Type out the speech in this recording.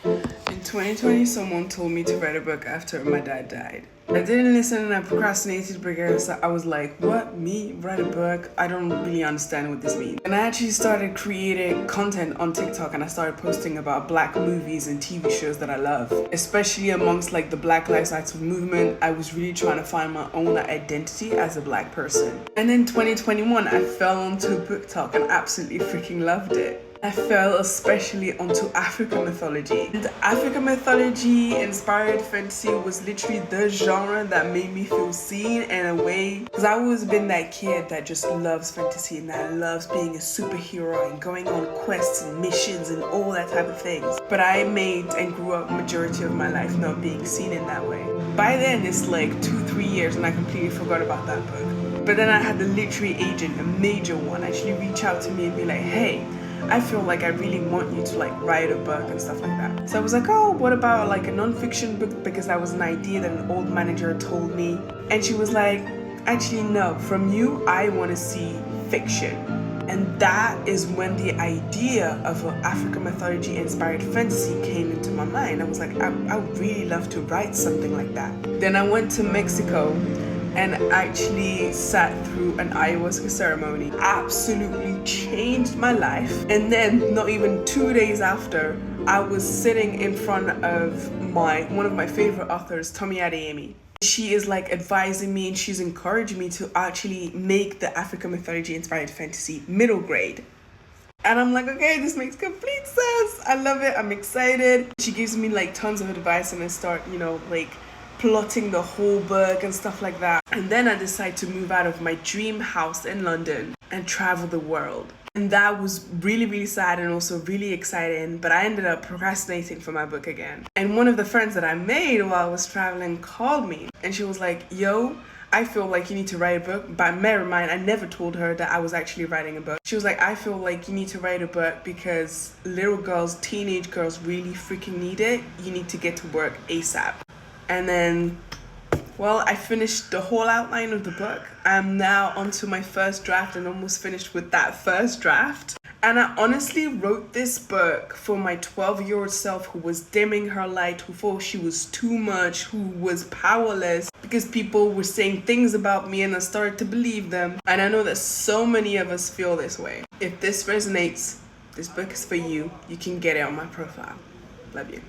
In 2020, someone told me to write a book after my dad died. I didn't listen and I procrastinated because I was like, what? Me? Write a book? I don't really understand what this means. And I actually started creating content on TikTok and I started posting about black movies and TV shows that I love. Especially amongst like the Black Lives Matter movement, I was really trying to find my own identity as a black person. And in 2021, I fell onto book talk and absolutely freaking loved it. I fell especially onto African mythology. And African mythology inspired fantasy was literally the genre that made me feel seen in a way. Because I always been that kid that just loves fantasy and that loves being a superhero and going on quests and missions and all that type of things. But I made and grew up majority of my life not being seen in that way. By then it's like 2-3 years and I completely forgot about that book. But then I had the literary agent, a major one, actually reach out to me and be like, hey, I feel like I really want you to like write a book and stuff like that. So I was like, oh, what about like a non-fiction book? Because that was an idea that an old manager told me. And she was like, actually, no, from you, I want to see fiction. And that is when the idea of an African mythology inspired fantasy came into my mind. I was like, I would really love to write something like that. Then I went to Mexico and actually sat through an ayahuasca ceremony. Absolutely changed my life. And then not even 2 days after, I was sitting in front of one of my favorite authors, Tomi Adeyemi. She is like advising me and she's encouraging me to actually make the African mythology inspired fantasy middle grade. And I'm like, okay, this makes complete sense. I love it. I'm excited. She gives me like tons of advice and I start, like plotting the whole book and stuff like that. And then I decide to move out of my dream house in London and travel the world. And that was really, really sad and also really exciting, but I ended up procrastinating for my book again. And one of the friends that I made while I was traveling called me and she was like, yo, I feel like you need to write a book. But bear in mind, I never told her that I was actually writing a book. She was like, I feel like you need to write a book because little girls, teenage girls really freaking need it. You need to get to work ASAP. And then, well, I finished the whole outline of the book. I'm now onto my first draft and almost finished with that first draft. And I honestly wrote this book for my 12-year-old self who was dimming her light, who thought she was too much, who was powerless because people were saying things about me and I started to believe them. And I know that so many of us feel this way. If this resonates, this book is for you. You can get it on my profile. Love you.